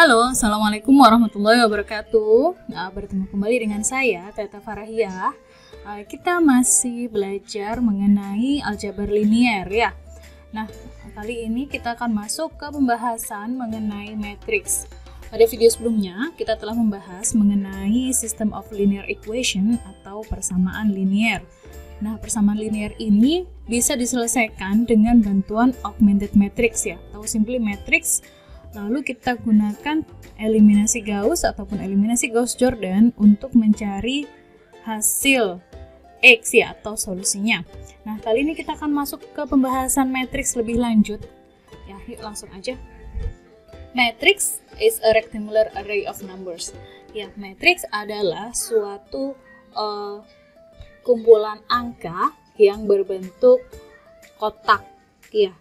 Halo, Assalamualaikum warahmatullahi wabarakatuh. Bertemu kembali dengan saya, Teta Farahia. Kita masih belajar mengenai aljabar linier ya. Nah, kali ini kita akan masuk ke pembahasan mengenai matriks. Pada video sebelumnya, kita telah membahas mengenai system of linear equation atau persamaan linier. Nah, persamaan linier ini bisa diselesaikan dengan bantuan augmented matrix ya, atau simply matrix. Lalu kita gunakan eliminasi Gauss ataupun eliminasi Gauss-Jordan untuk mencari hasil X ya, atau solusinya. Nah, kali ini kita akan masuk ke pembahasan matriks lebih lanjut. Ya, yuk langsung aja. Matrix is a rectangular array of numbers. Ya, matriks adalah suatu kumpulan angka yang berbentuk kotak. Ya,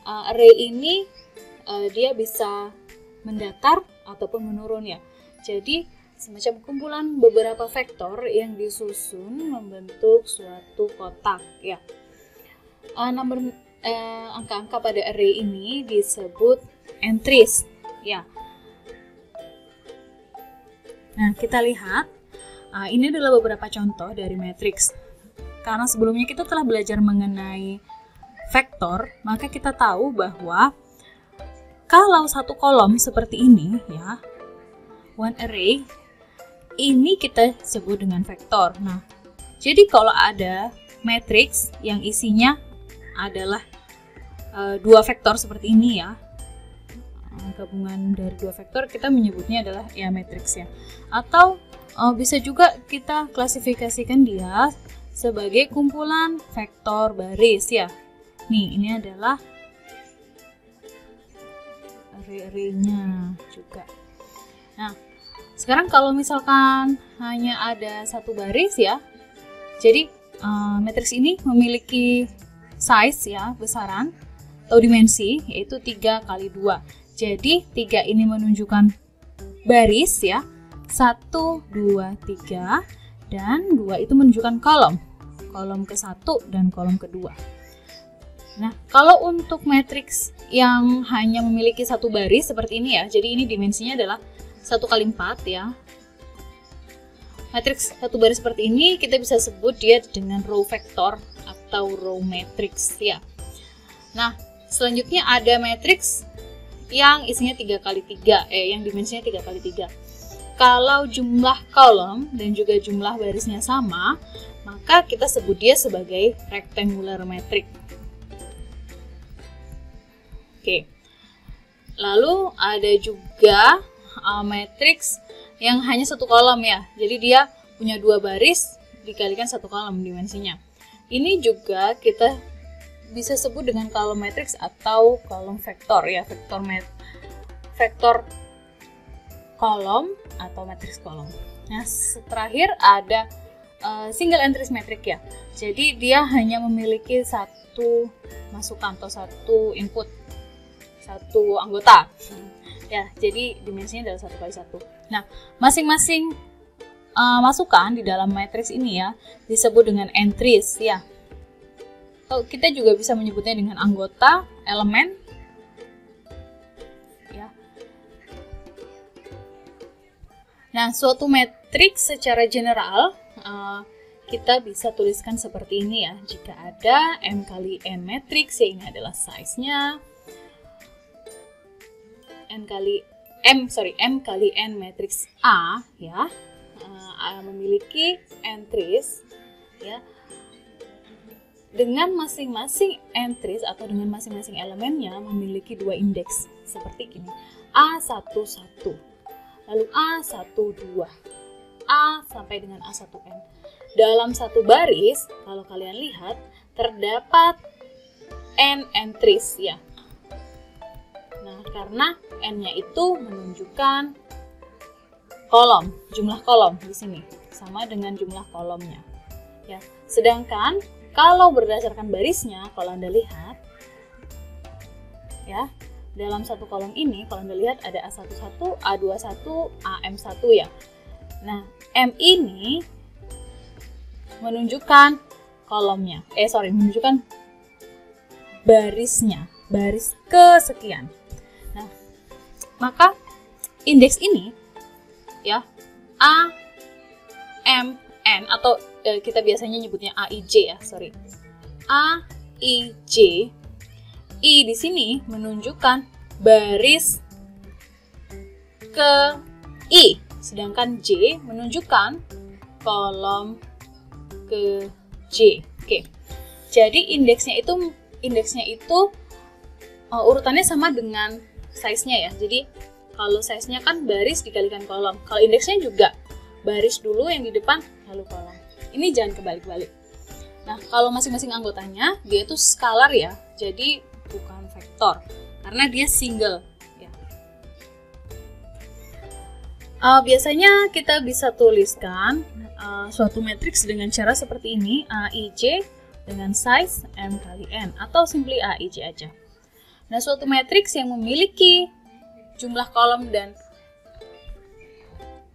array ini dia bisa mendatar ataupun menurun ya. Jadi semacam kumpulan beberapa vektor yang disusun membentuk suatu kotak ya. Angka-angka pada array ini disebut entries ya. Nah, kita lihat ini adalah beberapa contoh dari matriks. Karena sebelumnya kita telah belajar mengenai vektor, maka kita tahu bahwa kalau satu kolom seperti ini ya, one array, ini kita sebut dengan vektor. Nah, jadi kalau ada matriks yang isinya adalah dua vektor seperti ini ya, gabungan dari dua vektor, kita menyebutnya adalah ya matriks ya. Atau bisa juga kita klasifikasikan dia sebagai kumpulan vektor baris ya. Nih, ini adalah array-nya juga. Nah, sekarang kalau misalkan hanya ada satu baris ya, jadi matriks ini memiliki size ya, besaran atau dimensi, yaitu 3 kali 2. Jadi 3 ini menunjukkan baris ya, 1, 2, 3, dan 2 itu menunjukkan kolom ke-1 dan kolom kedua. Nah, kalau untuk matriks yang hanya memiliki satu baris seperti ini ya, jadi ini dimensinya adalah 1 kali 4 ya. Matriks satu baris seperti ini kita bisa sebut dia dengan row vector atau row matrix ya. Nah, selanjutnya ada matriks yang isinya 3 kali 3, yang dimensinya 3 kali 3. Kalau jumlah kolom dan juga jumlah barisnya sama, maka kita sebut dia sebagai rectangular matrix. Oke. Lalu ada juga matriks yang hanya satu kolom ya. Jadi dia punya 2 baris dikalikan 1 kolom dimensinya. Ini juga kita bisa sebut dengan kolom matriks atau kolom vektor ya, vektor kolom atau matriks kolom. Nah, terakhir ada single entries matrix ya. Jadi dia hanya memiliki satu masukan atau satu input, satu anggota ya, jadi dimensinya adalah 1 kali 1. Nah, masing-masing masukan di dalam matriks ini ya disebut dengan entries ya. Kita juga bisa menyebutnya dengan anggota, elemen ya. Nah, suatu matriks secara general kita bisa tuliskan seperti ini ya. Jika ada M kali N matriks, ya ini adalah size-nya. M kali N matriks A ya, memiliki entries ya, dengan masing-masing entries atau dengan masing-masing elemennya memiliki 2 indeks seperti ini, A11, lalu A12, A sampai dengan A1N. Dalam satu baris, kalau kalian lihat, terdapat N entries ya. Nah, karena N-nya itu menunjukkan kolom, jumlah kolom di sini sama dengan jumlah kolomnya. Ya, sedangkan kalau berdasarkan barisnya, kalau Anda lihat ya, dalam satu kolom ini kalau Anda lihat ada A11, A21, AM1 ya. Nah, M ini menunjukkan kolomnya. Menunjukkan barisnya, baris kesekian. Nah, maka indeks ini ya, A, M, N, atau kita biasanya nyebutnya AIJ ya, sorry. A, I, J. I di sini menunjukkan baris ke I, sedangkan J menunjukkan kolom ke J. Oke. Jadi indeksnya itu urutannya sama dengan size-nya ya. Jadi kalau size-nya kan baris dikalikan kolom. Kalau indeksnya juga baris dulu yang di depan lalu kolom. Ini jangan kebalik-balik. Nah, kalau masing-masing anggotanya dia itu skalar ya. Jadi bukan vektor karena dia single ya. Biasanya kita bisa tuliskan suatu matriks dengan cara seperti ini, AIJ dengan size M kali N, atau simply AIJ aja. Nah, suatu matriks yang memiliki jumlah kolom dan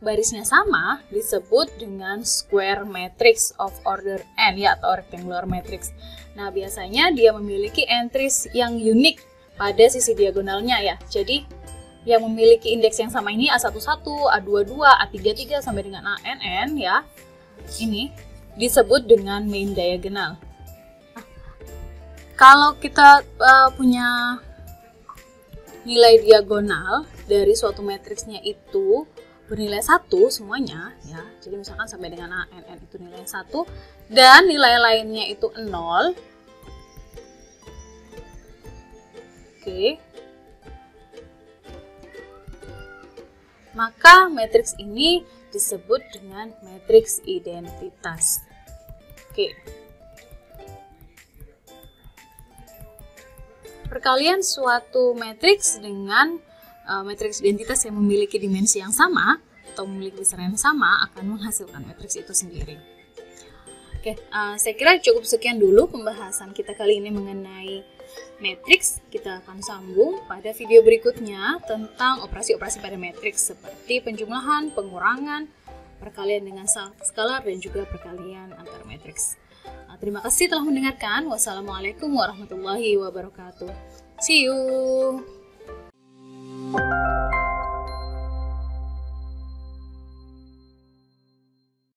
barisnya sama disebut dengan square matrix of order n ya, atau rectangular matrix. Nah, biasanya dia memiliki entries yang unik pada sisi diagonalnya ya. Jadi yang memiliki indeks yang sama ini A11, A22, A33 sampai dengan ANN ya. Ini disebut dengan main diagonal. Kalau kita punya nilai diagonal dari suatu matriksnya itu bernilai 1 semuanya ya. Jadi misalkan sampai dengan ANN itu nilai 1 dan nilai lainnya itu 0. Oke. Maka matriks ini disebut dengan matriks identitas. Oke. Perkalian suatu matriks dengan matriks identitas yang memiliki dimensi yang sama atau memiliki besaran yang sama akan menghasilkan matriks itu sendiri. Oke, saya kira cukup sekian dulu pembahasan kita kali ini mengenai matriks. Kita akan sambung pada video berikutnya tentang operasi-operasi pada matriks seperti penjumlahan, pengurangan, perkalian dengan skalar, dan juga perkalian antar matriks. Terima kasih telah mendengarkan. Wassalamualaikum warahmatullahi wabarakatuh. See you.